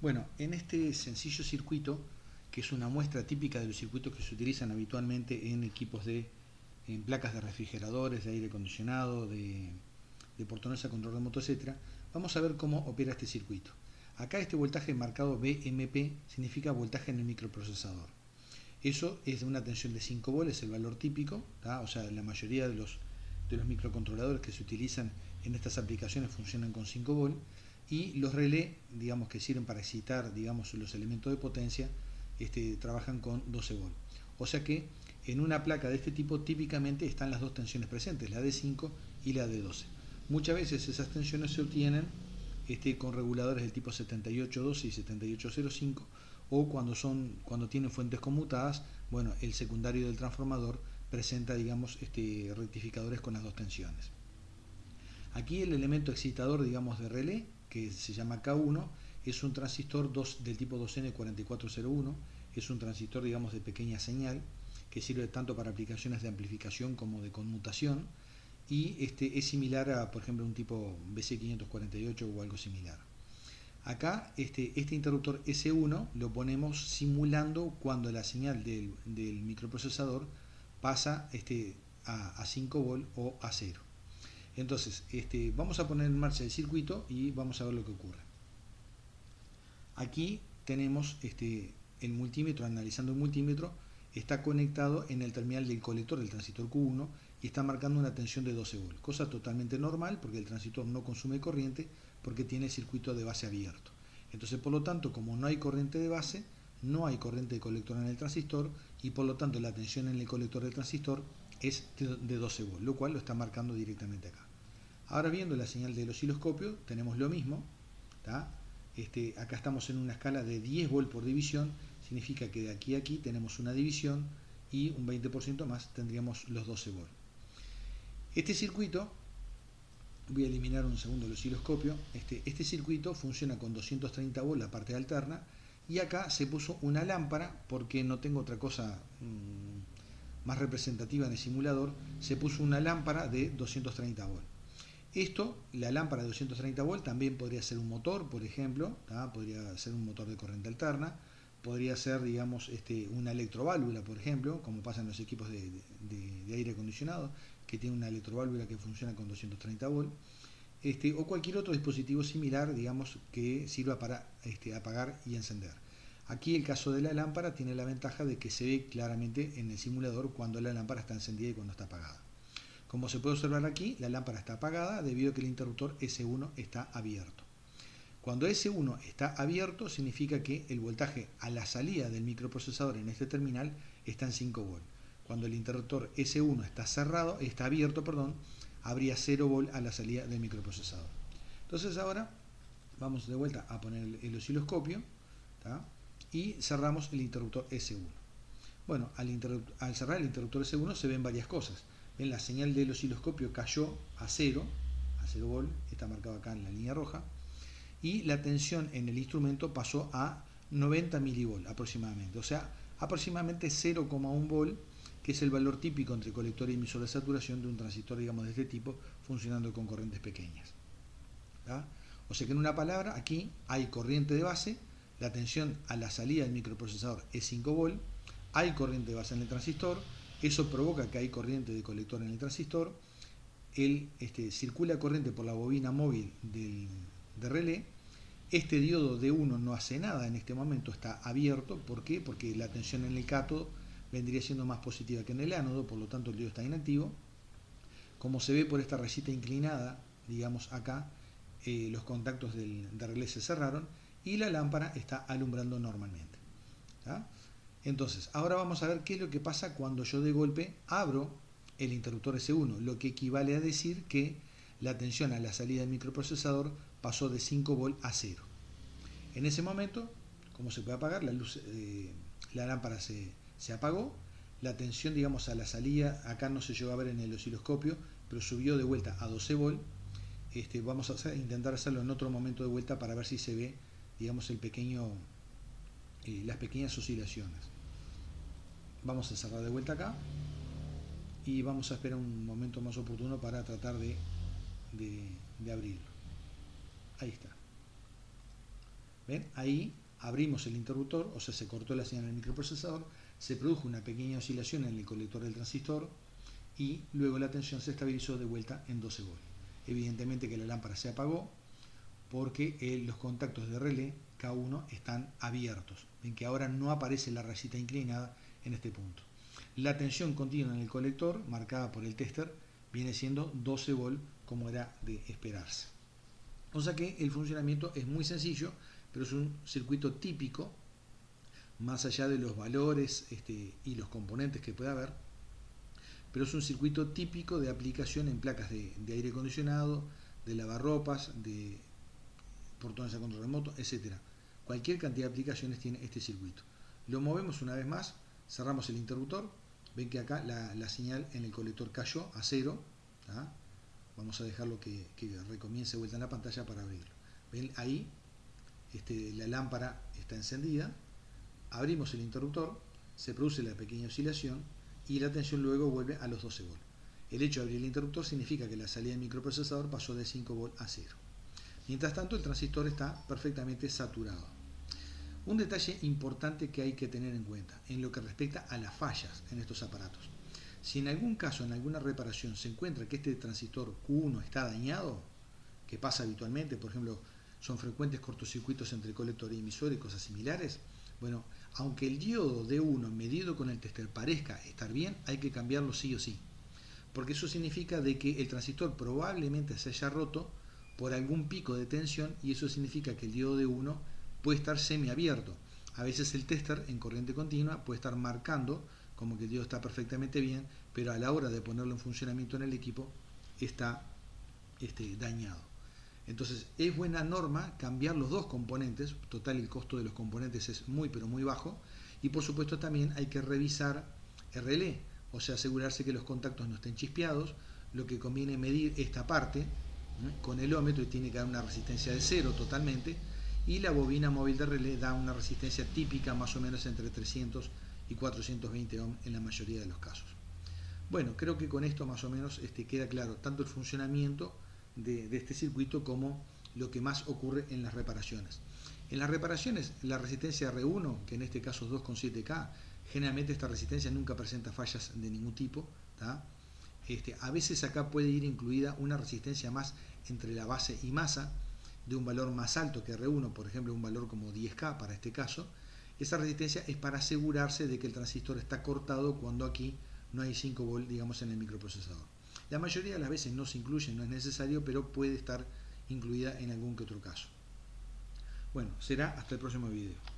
Bueno, en este sencillo circuito, que es una muestra típica de los circuitos que se utilizan habitualmente en equipos en placas de refrigeradores, de aire acondicionado, de portones a control remoto, etcétera, vamos a ver cómo opera este circuito. Acá este voltaje marcado BMP significa voltaje en el microprocesador. Eso es de una tensión de 5 volts, es el valor típico, ¿tá? O sea, la mayoría de los microcontroladores que se utilizan en estas aplicaciones funcionan con 5 volts, y los relés, digamos, que sirven para excitar, digamos, los elementos de potencia, trabajan con 12 volts. O sea que en una placa de este tipo típicamente están las dos tensiones presentes, la de 5 y la de 12. Muchas veces esas tensiones se obtienen con reguladores del tipo 7812 y 7805, o cuando tienen fuentes conmutadas, bueno, el secundario del transformador presenta, digamos, rectificadores con las dos tensiones. Aquí el elemento excitador, digamos, de relé, que se llama K1, es un transistor del tipo 2N4401, es un transistor, digamos, de pequeña señal, que sirve tanto para aplicaciones de amplificación como de conmutación, y es similar a, por ejemplo, un tipo BC548 o algo similar. Acá este interruptor S1 lo ponemos simulando cuando la señal del microprocesador pasa a 5 volts o a 0. Entonces, vamos a poner en marcha el circuito y vamos a ver lo que ocurre. Aquí tenemos el multímetro, analizando el multímetro, está conectado en el terminal del colector del transistor Q1 y está marcando una tensión de 12 volts, cosa totalmente normal porque el transistor no consume corriente porque tiene circuito de base abierto. Entonces, por lo tanto, como no hay corriente de base, no hay corriente de colector en el transistor, y por lo tanto la tensión en el colector del transistor es de 12 volts, lo cual lo está marcando directamente acá. Ahora, viendo la señal del osciloscopio, tenemos lo mismo, ¿tá? Acá estamos en una escala de 10 volts por división, significa que de aquí a aquí tenemos una división, y un 20% más tendríamos los 12 volts. Este circuito, voy a eliminar un segundo el osciloscopio, este circuito funciona con 230 volts la parte alterna, y acá se puso una lámpara porque no tengo otra cosa más representativa en el simulador. Se puso una lámpara de 230 volts. La lámpara de 230 volts también podría ser un motor, por ejemplo, ¿tá? Podría ser un motor de corriente alterna, podría ser, digamos, una electroválvula, por ejemplo, como pasa en los equipos de aire acondicionado, que tiene una electroválvula que funciona con 230 volts, o cualquier otro dispositivo similar, digamos, que sirva para apagar y encender. Aquí el caso de la lámpara tiene la ventaja de que se ve claramente en el simulador cuando la lámpara está encendida y cuando está apagada. Como se puede observar aquí, la lámpara está apagada debido a que el interruptor S1 está abierto. Cuando S1 está abierto, significa que el voltaje a la salida del microprocesador en este terminal está en 5 volts. Cuando el interruptor S1 está abierto, habría 0 volts a la salida del microprocesador. Entonces ahora vamos de vuelta a poner el osciloscopio, ¿tá? Y cerramos el interruptor S1. Bueno, al cerrar el interruptor S1 se ven varias cosas. Ven, la señal del osciloscopio cayó a 0 volts, está marcado acá en la línea roja, y la tensión en el instrumento pasó a 90 milivolts aproximadamente, o sea, aproximadamente 0,1 volt, que es el valor típico entre colector y emisor de saturación de un transistor, digamos, de este tipo, funcionando con corrientes pequeñas, ¿tá? O sea que, en una palabra, aquí hay corriente de base, la tensión a la salida del microprocesador es 5 volts, hay corriente de base en el transistor, eso provoca que hay corriente de colector en el transistor, circula corriente por la bobina móvil de relé. Este diodo D1 no hace nada en este momento, está abierto. ¿Por qué? Porque la tensión en el cátodo vendría siendo más positiva que en el ánodo, por lo tanto el diodo está inactivo. Como se ve por esta rayita inclinada, digamos acá, los contactos de relé se cerraron y la lámpara está alumbrando normalmente, ¿tá? Entonces, ahora vamos a ver qué es lo que pasa cuando yo de golpe abro el interruptor S1, lo que equivale a decir que la tensión a la salida del microprocesador pasó de 5 volts a 0. En ese momento, como se puede apagar, la lámpara se apagó, la tensión, digamos, a la salida, acá no se llegó a ver en el osciloscopio, pero subió de vuelta a 12 volts. Vamos a intentar hacerlo en otro momento de vuelta para ver si se ve, digamos, las pequeñas oscilaciones. Vamos a cerrar de vuelta acá y vamos a esperar un momento más oportuno para tratar de abrirlo. Ahí está. ¿Ven? Ahí abrimos el interruptor, o sea, se cortó la señal del microprocesador, se produjo una pequeña oscilación en el colector del transistor y luego la tensión se estabilizó de vuelta en 12 volts. Evidentemente que la lámpara se apagó porque los contactos de relé K1 están abiertos. Ven que ahora no aparece la rayita inclinada en este punto. La tensión continua en el colector, marcada por el tester, viene siendo 12 volts como era de esperarse. O sea que el funcionamiento es muy sencillo, pero es un circuito típico, más allá de los valores y los componentes que pueda haber, pero es un circuito típico de aplicación en placas de aire acondicionado, de lavarropas, de portones a control remoto, etcétera. Cualquier cantidad de aplicaciones tiene este circuito. Lo movemos una vez más, cerramos el interruptor, ven que acá la señal en el colector cayó a 0, ¿tá? Vamos a dejarlo que recomience vuelta en la pantalla para abrirlo. Ven ahí, la lámpara está encendida, abrimos el interruptor, se produce la pequeña oscilación y la tensión luego vuelve a los 12 volts. El hecho de abrir el interruptor significa que la salida del microprocesador pasó de 5 volts a 0. Mientras tanto, el transistor está perfectamente saturado. Un detalle importante que hay que tener en cuenta en lo que respecta a las fallas en estos aparatos. Si en algún caso, en alguna reparación, se encuentra que este transistor Q1 está dañado, que pasa habitualmente, por ejemplo, son frecuentes cortocircuitos entre colector y emisor y cosas similares, bueno, aunque el diodo D1 medido con el tester parezca estar bien, hay que cambiarlo sí o sí, porque eso significa de que el transistor probablemente se haya roto por algún pico de tensión y eso significa que el diodo D1 puede estar semiabierto. A veces el tester en corriente continua puede estar marcando como que el diodo está perfectamente bien, pero a la hora de ponerlo en funcionamiento en el equipo está dañado. Entonces es buena norma cambiar los dos componentes, total el costo de los componentes es muy pero muy bajo, y por supuesto también hay que revisar el relé, o sea asegurarse que los contactos no estén chispeados. Lo que conviene medir esta parte con el ohmmetro y tiene que dar una resistencia de 0 totalmente, y la bobina móvil de relé da una resistencia típica más o menos entre 300 y 420 ohms en la mayoría de los casos. Bueno, creo que con esto más o menos queda claro tanto el funcionamiento de este circuito como lo que más ocurre en las reparaciones. En las reparaciones, la resistencia R1, que en este caso es 2,7K, generalmente esta resistencia nunca presenta fallas de ningún tipo, ¿tá? A veces acá puede ir incluida una resistencia más entre la base y masa, de un valor más alto que R1, por ejemplo un valor como 10K para este caso. Esa resistencia es para asegurarse de que el transistor está cortado cuando aquí no hay 5 volts, digamos, en el microprocesador. La mayoría de las veces no se incluye, no es necesario, pero puede estar incluida en algún que otro caso. Bueno, será hasta el próximo video.